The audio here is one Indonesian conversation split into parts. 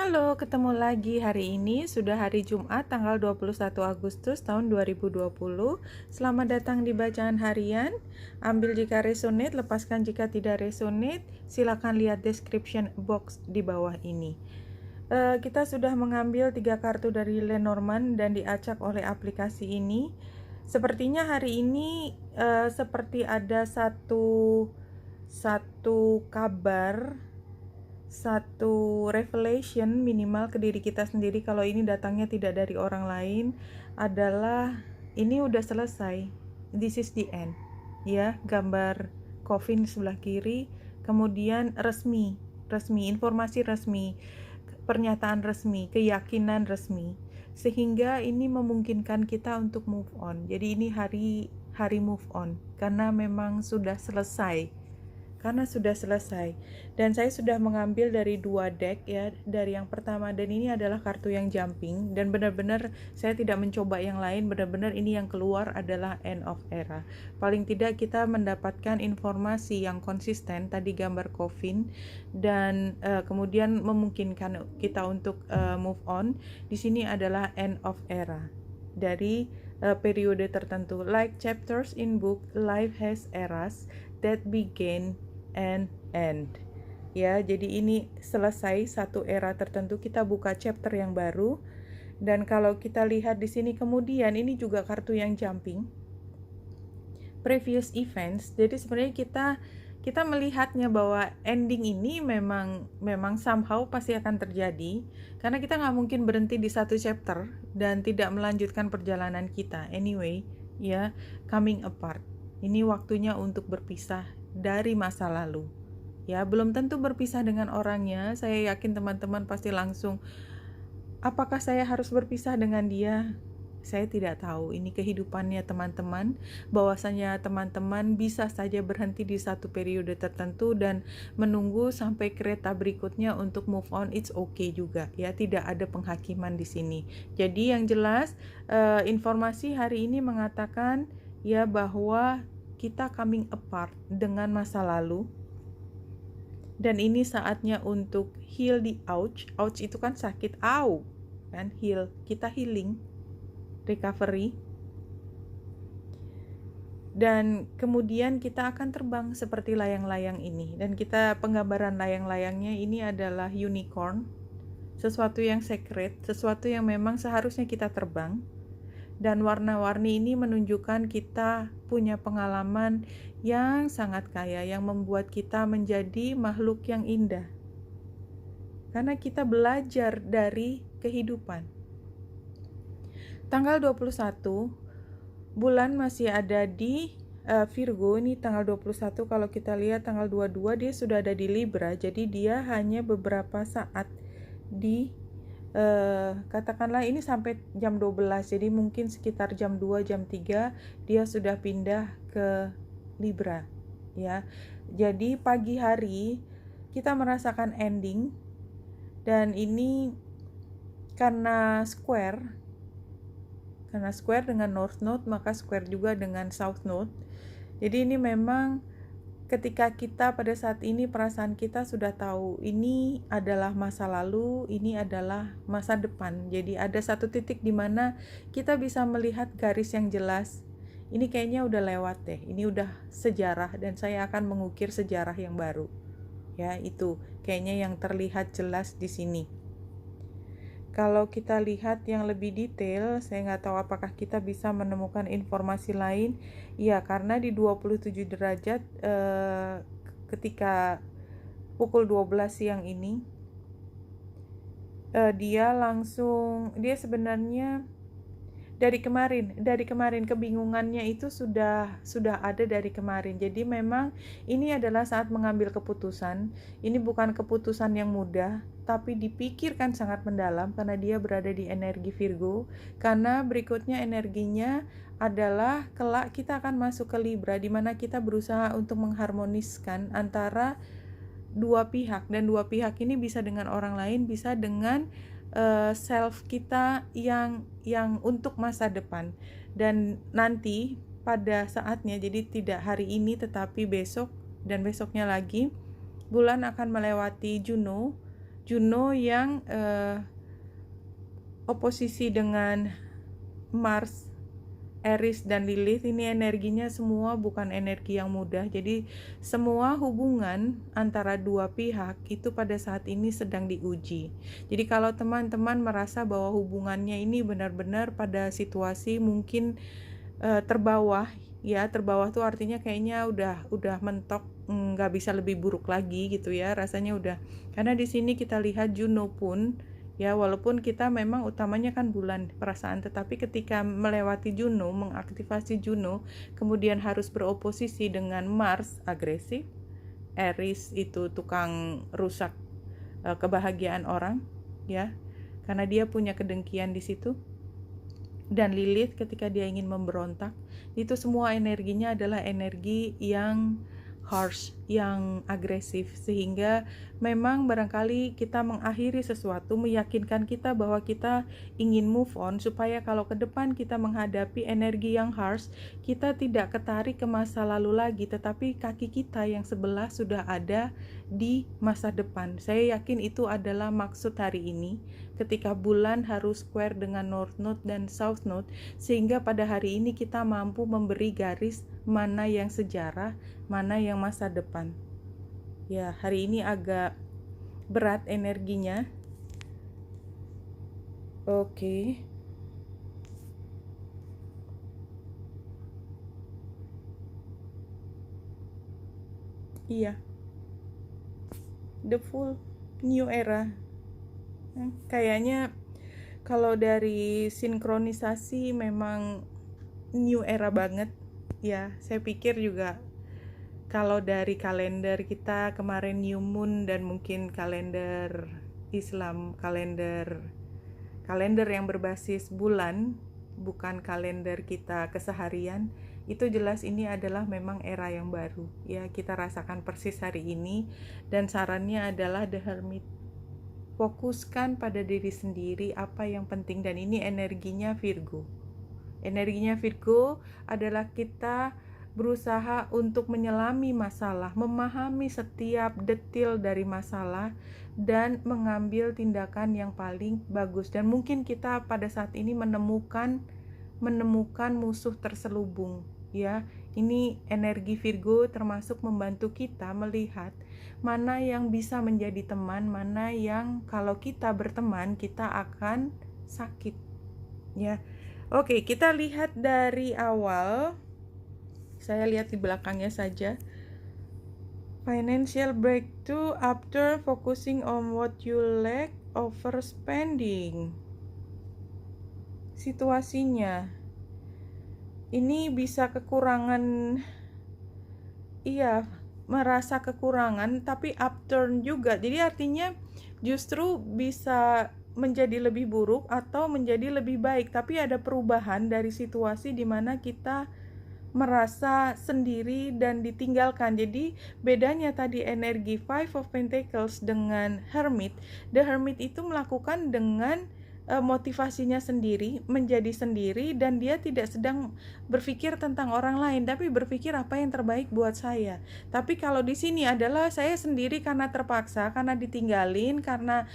Halo, ketemu lagi hari ini sudah hari Jumat tanggal 21 Agustus tahun 2020. Selamat datang di bacaan harian. Ambil jika resonate, lepaskan jika tidak resonate. Silakan lihat description box di bawah ini. Kita sudah mengambil 3 kartu dari Lenormand dan diacak oleh aplikasi ini. Sepertinya hari ini seperti ada satu kabar, satu revelation minimal ke diri kita sendiri, kalau ini datangnya tidak dari orang lain, adalah ini udah selesai, this is the end ya. Gambar coffin sebelah kiri, kemudian resmi, informasi resmi, pernyataan resmi, keyakinan resmi, sehingga ini memungkinkan kita untuk move on. Jadi ini hari move on, karena memang sudah selesai, dan saya sudah mengambil dari 2 deck ya, dari yang pertama, dan ini adalah kartu yang jumping, dan benar-benar saya tidak mencoba yang lain, benar-benar ini yang keluar adalah end of era. Paling tidak kita mendapatkan informasi yang konsisten, tadi gambar coffin, dan kemudian memungkinkan kita untuk move on. Di sini adalah end of era dari periode tertentu, like chapters in book, life has eras that begin and end ya. Jadi ini selesai satu era tertentu, kita buka chapter yang baru. Dan kalau kita lihat di sini, kemudian ini juga kartu yang jumping, previous events. Jadi sebenarnya kita melihatnya bahwa ending ini memang somehow pasti akan terjadi, karena kita nggak mungkin berhenti di satu chapter dan tidak melanjutkan perjalanan kita anyway ya. Coming apart, ini waktunya untuk berpisah dari masa lalu ya. Belum tentu berpisah dengan orangnya. Saya yakin teman-teman pasti langsung, apakah saya harus berpisah dengan dia? Saya tidak tahu, ini kehidupannya teman-teman. Bahwasanya teman-teman bisa saja berhenti di satu periode tertentu dan menunggu sampai kereta berikutnya untuk move on. It's okay juga ya, tidak ada penghakiman di sini. Jadi yang jelas informasi hari ini mengatakan ya bahwa kita coming apart dengan masa lalu, dan ini saatnya untuk heal the ouch. Ouch itu kan sakit, au kan, heal, kita healing, recovery, dan kemudian kita akan terbang seperti layang-layang ini. Dan kita, penggambaran layang-layangnya ini adalah unicorn, sesuatu yang sacred, sesuatu yang memang seharusnya kita terbang. Dan warna-warni ini menunjukkan kita punya pengalaman yang sangat kaya, yang membuat kita menjadi makhluk yang indah. Karena kita belajar dari kehidupan. Tanggal 21, bulan masih ada di Virgo, ini tanggal 21. Kalau kita lihat tanggal 22 dia sudah ada di Libra, jadi dia hanya beberapa saat di katakanlah ini sampai jam 12, jadi mungkin sekitar jam 2, jam 3 dia sudah pindah ke Libra ya. Jadi pagi hari kita merasakan ending, dan ini karena square dengan North Node, maka square juga dengan South Node. Jadi ini memang ketika kita pada saat ini, perasaan kita sudah tahu ini adalah masa lalu, ini adalah masa depan. Jadi ada satu titik di mana kita bisa melihat garis yang jelas. Ini kayaknya udah lewat deh, ini udah sejarah, dan saya akan mengukir sejarah yang baru. Ya, itu kayaknya yang terlihat jelas di sini. Kalau kita lihat yang lebih detail, saya nggak tahu apakah kita bisa menemukan informasi lain. Ya, karena di 27 derajat ketika pukul 12 siang ini, dia sebenarnya dari kemarin kebingungannya itu sudah ada dari kemarin. Jadi memang ini adalah saat mengambil keputusan. Ini bukan keputusan yang mudah, tapi dipikirkan sangat mendalam karena dia berada di energi Virgo. Karena berikutnya energinya adalah kelak kita akan masuk ke Libra, di mana kita berusaha untuk mengharmoniskan antara dua pihak, dan dua pihak ini bisa dengan orang lain, bisa dengan self kita yang untuk masa depan. Dan nanti pada saatnya, jadi tidak hari ini tetapi besok dan besoknya lagi, bulan akan melewati Juno, Juno yang oposisi dengan Mars, Aries dan Lilith. Ini energinya semua bukan energi yang mudah. Jadi semua hubungan antara dua pihak itu pada saat ini sedang diuji. Jadi kalau teman-teman merasa bahwa hubungannya ini benar-benar pada situasi mungkin terbawah, ya terbawah tuh artinya kayaknya udah mentok, nggak bisa lebih buruk lagi gitu ya, rasanya udah. Karena di sini kita lihat Juno pun ya, walaupun kita memang utamanya kan bulan perasaan, tetapi ketika melewati Juno, mengaktifasi Juno, kemudian harus beroposisi dengan Mars agresif, Aries itu tukang rusak kebahagiaan orang ya, karena dia punya kedengkian di situ, dan Lilith ketika dia ingin memberontak. Itu semua energinya adalah energi yang harsh, yang agresif, sehingga memang barangkali kita mengakhiri sesuatu, meyakinkan kita bahwa kita ingin move on, supaya kalau ke depan kita menghadapi energi yang harsh, kita tidak ketarik ke masa lalu lagi, tetapi kaki kita yang sebelah sudah ada di masa depan. Saya yakin itu adalah maksud hari ini, ketika bulan harus square dengan North Node dan South Node, sehingga pada hari ini kita mampu memberi garis mana yang sejarah, mana yang masa depan. Ya, hari ini agak berat energinya. Oke. Iya. The full new era. Kayaknya kalau dari sinkronisasi memang new era banget. Ya, saya pikir juga kalau dari kalender kita kemarin new moon, dan mungkin kalender Islam, kalender yang berbasis bulan, bukan kalender kita keseharian, itu jelas ini adalah memang era yang baru. Ya, kita rasakan persis hari ini, dan sarannya adalah The Hermit. Fokuskan pada diri sendiri apa yang penting, dan ini energinya Virgo. Energinya Virgo adalah kita berusaha untuk menyelami masalah, memahami setiap detil dari masalah, dan mengambil tindakan yang paling bagus. Dan mungkin kita pada saat ini menemukan musuh terselubung, ya. Ini energi Virgo termasuk membantu kita melihat mana yang bisa menjadi teman, mana yang kalau kita berteman kita akan sakit, ya. Oke, kita lihat dari awal. Saya lihat di belakangnya saja. Financial breakthrough after focusing on what you lack, overspending. Situasinya ini bisa kekurangan, iya, merasa kekurangan tapi upturn juga. Jadi artinya justru bisa menjadi lebih buruk atau menjadi lebih baik, tapi ada perubahan dari situasi di mana kita merasa sendiri dan ditinggalkan. Jadi bedanya tadi energi Five of Pentacles dengan Hermit, The Hermit itu melakukan dengan motivasinya sendiri, menjadi sendiri, dan dia tidak sedang berpikir tentang orang lain, tapi berpikir apa yang terbaik buat saya. Tapi kalau di sini adalah saya sendiri karena terpaksa, karena ditinggalin, karena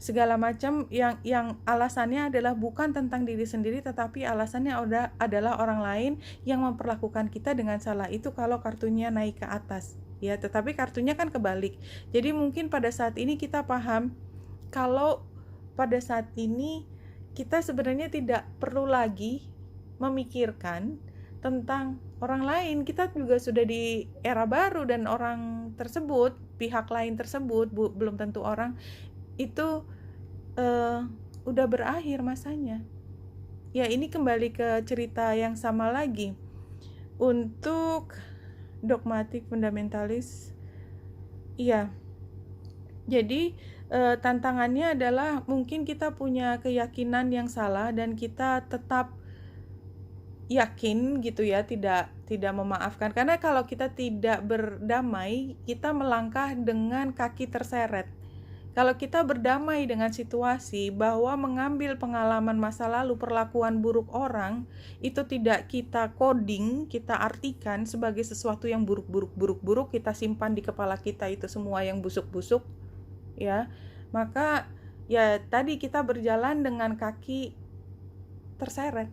segala macam yang alasannya adalah bukan tentang diri sendiri, tetapi alasannya adalah orang lain yang memperlakukan kita dengan salah. Itu kalau kartunya naik ke atas, ya. Tetapi kartunya kan kebalik. Jadi mungkin pada saat ini kita paham kalau pada saat ini kita sebenarnya tidak perlu lagi memikirkan tentang orang lain. Kita juga sudah di era baru, dan orang tersebut, pihak lain tersebut, belum tentu orang itu udah berakhir masanya. Ya, ini kembali ke cerita yang sama lagi. Untuk dogmatik fundamentalis, iya. Jadi tantangannya adalah mungkin kita punya keyakinan yang salah dan kita tetap yakin gitu ya, tidak memaafkan. Karena kalau kita tidak berdamai, kita melangkah dengan kaki terseret. Kalau kita berdamai dengan situasi bahwa mengambil pengalaman masa lalu, perlakuan buruk orang, itu tidak kita coding, kita artikan sebagai sesuatu yang buruk, kita simpan di kepala kita itu semua yang busuk-busuk, ya. maka ya tadi kita berjalan dengan kaki terseret.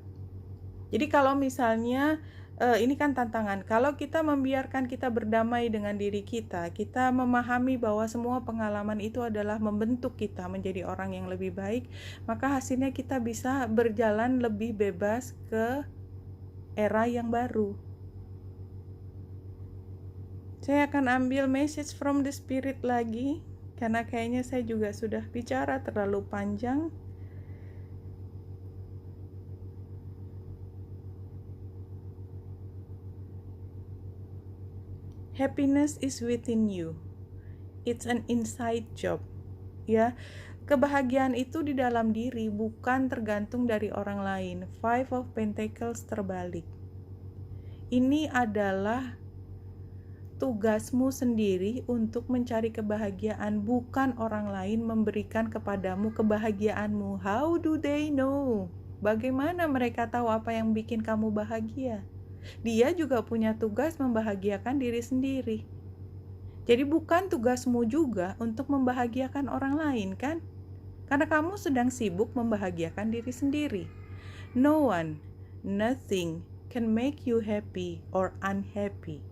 Jadi kalau misalnya ini kan tantangan. Kalau kita membiarkan kita berdamai dengan diri kita memahami bahwa semua pengalaman itu adalah membentuk kita menjadi orang yang lebih baik, maka hasilnya kita bisa berjalan lebih bebas ke era yang baru. Saya akan ambil message from the spirit lagi, karena kayaknya saya juga sudah bicara terlalu panjang. Happiness is within you. It's an inside job. Ya, kebahagiaan itu di dalam diri, bukan tergantung dari orang lain. Five of Pentacles terbalik. Ini adalah tugasmu sendiri untuk mencari kebahagiaan, bukan orang lain memberikan kepadamu kebahagiaanmu. How do they know? Bagaimana mereka tahu apa yang bikin kamu bahagia? Dia juga punya tugas membahagiakan diri sendiri. Jadi bukan tugasmu juga untuk membahagiakan orang lain, kan? Karena kamu sedang sibuk membahagiakan diri sendiri. No one, nothing can make you happy or unhappy.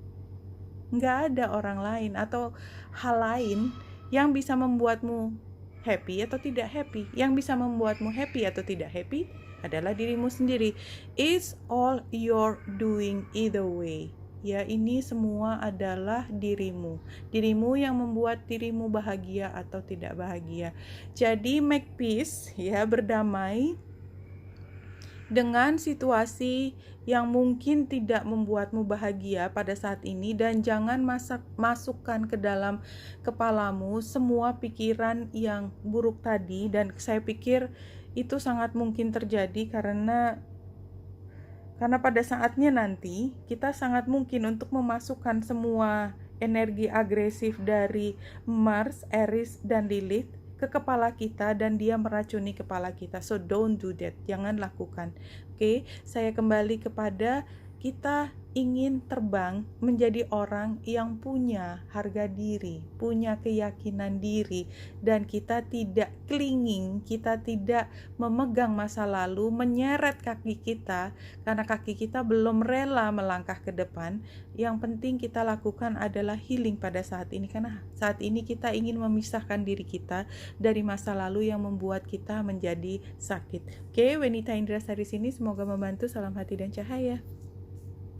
Nggak ada orang lain atau hal lain yang bisa membuatmu happy atau tidak happy. Yang bisa membuatmu happy atau tidak happy adalah dirimu sendiri. It's all you're doing either way. Ya, ini semua adalah dirimu. Dirimu yang membuat dirimu bahagia atau tidak bahagia. Jadi make peace, ya, berdamai dengan situasi yang mungkin tidak membuatmu bahagia pada saat ini, dan jangan masukkan ke dalam kepalamu semua pikiran yang buruk tadi. Dan saya pikir itu sangat mungkin terjadi karena pada saatnya nanti kita sangat mungkin untuk memasukkan semua energi agresif dari Mars, Aries, dan Lilith ke kepala kita dan dia meracuni kepala kita. So don't do that, jangan lakukan. Oke, saya kembali kepada kita ingin terbang menjadi orang yang punya harga diri, punya keyakinan diri, dan kita tidak clinging, kita tidak memegang masa lalu, menyeret kaki kita, karena kaki kita belum rela melangkah ke depan. Yang penting kita lakukan adalah healing pada saat ini, karena saat ini kita ingin memisahkan diri kita dari masa lalu yang membuat kita menjadi sakit. Oke, Wenita Indrasari sini, semoga membantu. Salam hati dan cahaya.